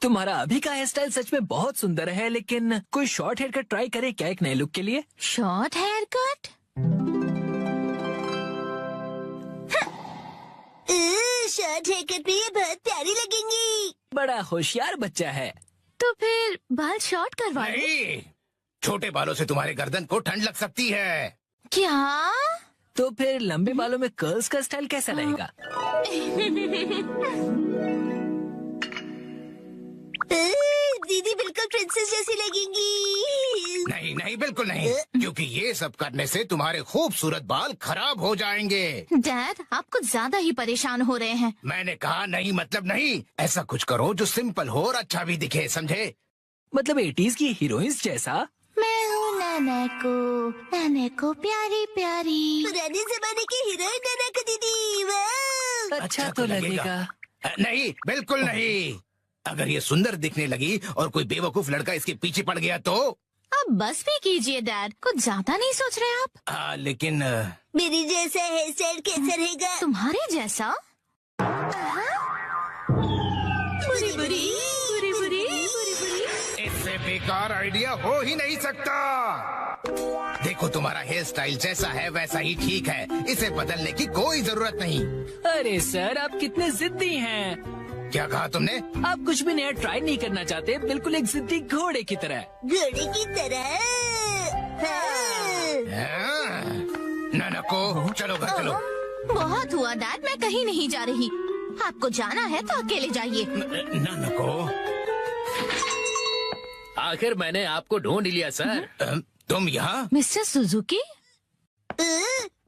Speaker 7: तुम्हारा अभी का हेयर स्टाइल सच में बहुत सुंदर है, लेकिन कोई शॉर्ट हेयर कट ट्राई करे क्या एक नए लुक के लिए?
Speaker 8: Short hair cut?
Speaker 1: Short hair cut में ये बहुत प्यारी लगेंगी।
Speaker 7: बड़ा होशियार बच्चा है।
Speaker 8: तो फिर बाल शॉर्ट करवा लो।
Speaker 12: नहीं, छोटे बालों से तुम्हारे गर्दन को ठंड लग सकती है।
Speaker 8: क्या?
Speaker 7: तो फिर लंबे बालों में कर्ल्स का स्टाइल कैसा रहेगा?
Speaker 1: दीदी बिल्कुल प्रिंसेस जैसी लगेंगी।
Speaker 12: नहीं नहीं, बिल्कुल नहीं, क्योंकि ये सब करने से तुम्हारे खूबसूरत बाल खराब हो जाएंगे।
Speaker 8: डैड, आप कुछ ज्यादा ही परेशान हो रहे हैं।
Speaker 12: मैंने कहा नहीं मतलब नहीं। ऐसा कुछ करो जो सिंपल हो और अच्छा भी दिखे, समझे?
Speaker 7: मतलब 80s की हीरोइंस जैसा?
Speaker 8: मैं हूँ नानाको प्यारी प्यारी।
Speaker 1: पुराने जमाने की हीरोइन नानाको दीदी। वाह!
Speaker 7: अच्छा तो लगेगा।
Speaker 12: नहीं, बिल्कुल नहीं। अगर ये सुंदर दिखने लगी और कोई बेवकूफ लड़का इसके पीछे पड़ गया तो?
Speaker 8: अब बस भी कीजिए डैड, कुछ ज्यादा नहीं सोच रहे आप?
Speaker 12: लेकिन
Speaker 1: मेरी जैसा हेयर स्टाइल कैसा रहेगा?
Speaker 8: तुम्हारे जैसा?
Speaker 1: बुरी बुरी बुरी बुरी।
Speaker 12: इससे बेकार आइडिया हो ही नहीं सकता। देखो, तुम्हारा हेयर स्टाइल जैसा है वैसा ही ठीक है, इसे बदलने की कोई जरूरत नहीं।
Speaker 7: अरे सर, आप कितने जिद्दी हैं।
Speaker 12: क्या कहा तुमने?
Speaker 7: आप कुछ भी नया ट्राई नहीं करना चाहते, बिल्कुल एक जिद्दी घोड़े की तरह।
Speaker 1: घोड़े की तरह?
Speaker 12: नानाको, चलो घर चलो।
Speaker 8: बहुत हुआ डैड, मैं कहीं नहीं जा रही। आपको जाना है तो अकेले जाइए।
Speaker 12: नानाको,
Speaker 4: आखिर मैंने आपको ढूंढ लिया सर।
Speaker 12: तुम यहाँ?
Speaker 8: Mister Suzuki?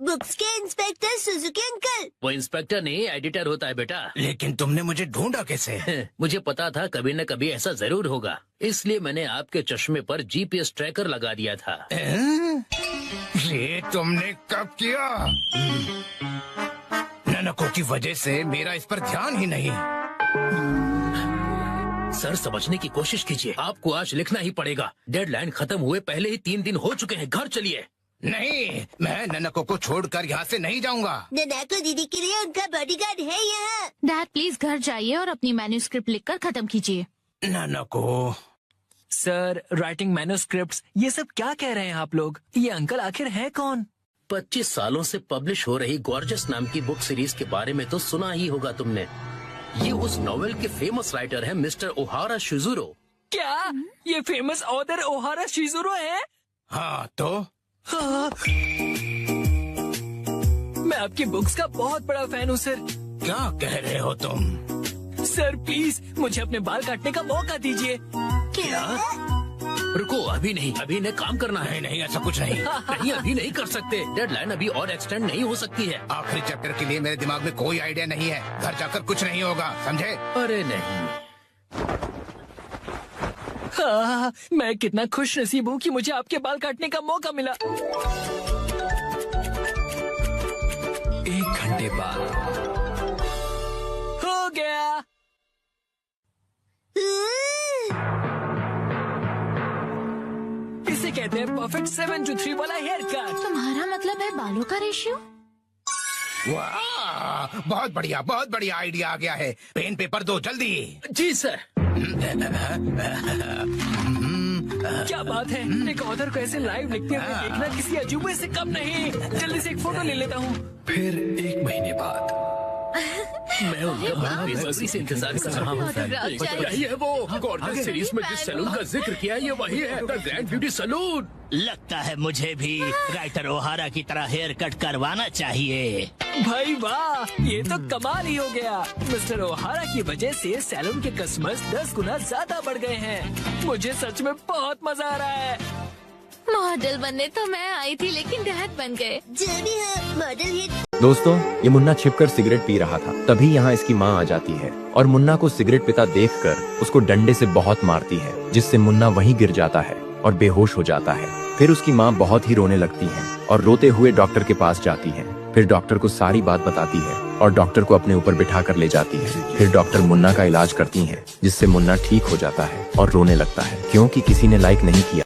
Speaker 1: बुक्स के इंस्पेक्टर सुजुकी अंकल।
Speaker 4: वो इंस्पेक्टर नहीं, एडिटर होता है बेटा।
Speaker 12: लेकिन तुमने मुझे ढूंढा कैसे?
Speaker 4: मुझे पता था कभी न कभी ऐसा जरूर होगा, इसलिए मैंने आपके चश्मे पर जीपीएस ट्रैकर लगा दिया था।
Speaker 12: ये तुमने कब किया? नानाको की वजह से मेरा इस पर ध्यान ही नहीं।
Speaker 4: सर, समझने की कोशिश कीजिए, आपको आज लिखना ही पड़ेगा। डेडलाइन खत्म हुए पहले ही 3 दिन हो चुके हैं। घर चलिए।
Speaker 12: नहीं, मैं नानाको को छोड़कर यहाँ से नहीं जाऊँगा।
Speaker 1: नानाको दीदी के लिए उनका बॉडीगार्ड है यहाँ।
Speaker 8: डैड प्लीज घर जाइए और अपनी मैन्युस्क्रिप्ट लिखकर खत्म कीजिए।
Speaker 12: नानाको।
Speaker 7: सर, राइटिंग मैन्युस्क्रिप्ट्स, ये सब क्या कह रहे हैं आप लोग? ये अंकल आखिर है कौन?
Speaker 4: 25 सालों से पब्लिश हो रही गॉर्जस नाम की बुक सीरीज के बारे में तो सुना ही होगा तुमने। ये उस नॉवेल के फेमस राइटर हैं मिस्टर ओहारा शिजुरो।
Speaker 7: क्या ये फेमस ऑथर ओहारा शिजुरो है?
Speaker 12: हाँ तो?
Speaker 7: हाँ। मैं आपकी बुक्स का बहुत बड़ा फैन हूँ सर।
Speaker 12: क्या कह रहे हो तुम?
Speaker 7: सर प्लीज मुझे अपने बाल काटने का मौका दीजिए।
Speaker 4: क्या? रुको, अभी नहीं, अभी ने काम करना है।
Speaker 12: नहीं, ऐसा कुछ नहीं।
Speaker 4: नहीं, अभी नहीं कर सकते। डेडलाइन अभी और एक्सटेंड नहीं हो सकती है।
Speaker 12: आखिरी चैप्टर के लिए मेरे दिमाग में कोई आइडिया नहीं है। घर जाकर कुछ नहीं होगा, समझे?
Speaker 4: अरे नहीं।
Speaker 7: मैं कितना खुश नसीब हूँ कि मुझे आपके बाल काटने का मौका मिला। 1 घंटे बाद हो गया। इसे कहते हैं परफेक्ट 7 to 3 वाला हेयर कट।
Speaker 8: तुम्हारा मतलब है बालों का रेशियो?
Speaker 12: वाह, बहुत बढ़िया आइडिया आ गया है। पेन पेपर दो जल्दी।
Speaker 4: जी सर।
Speaker 7: क्या बात है, एक ऑथर को ऐसे लाइव लिखते हुए देखना किसी अजूबे से कम नहीं। जल्दी से एक फोटो ले लेता हूँ।
Speaker 5: फिर 1 महीने बाद
Speaker 4: मैं उनका बेसब्री से इंतजार कर रहा हूँ। यही है वो गॉर्जियस सीरीज में जिस सैलून का जिक्र किया, ये वही है, द ग्रैंड ब्यूटी सैलून।
Speaker 13: लगता है मुझे भी राइटर ओहारा की तरह हेयर कट करवाना चाहिए।
Speaker 7: भाई वाह, ये तो कमाल ही हो गया। मिस्टर ओहारा की वजह से सैलून के कस्टमर्स 10 गुना ज्यादा बढ़ गए हैं। मुझे सच में बहुत मजा आ रहा है।
Speaker 8: मॉडल बनने तो मैं आई थी, लेकिन डैड बन गए।
Speaker 1: जो भी हो, मॉडल हिट।
Speaker 14: दोस्तों, ये मुन्ना छिपकर सिगरेट पी रहा था। तभी यहाँ इसकी माँ आ जाती है और मुन्ना को सिगरेट पीता देखकर उसको डंडे से बहुत मारती है, जिससे मुन्ना वहीं गिर जाता है और बेहोश हो जाता है। फिर उसकी माँ बहुत ही रोने लगती है और रोते हुए डॉक्टर के पास जाती है। फिर डॉक्टर को सारी बात बताती है और डॉक्टर को अपने ऊपर बिठा कर ले जाती है। फिर डॉक्टर मुन्ना का इलाज करती है, जिससे मुन्ना ठीक हो जाता है और रोने लगता है, क्योंकि किसी ने लाइक नहीं किया।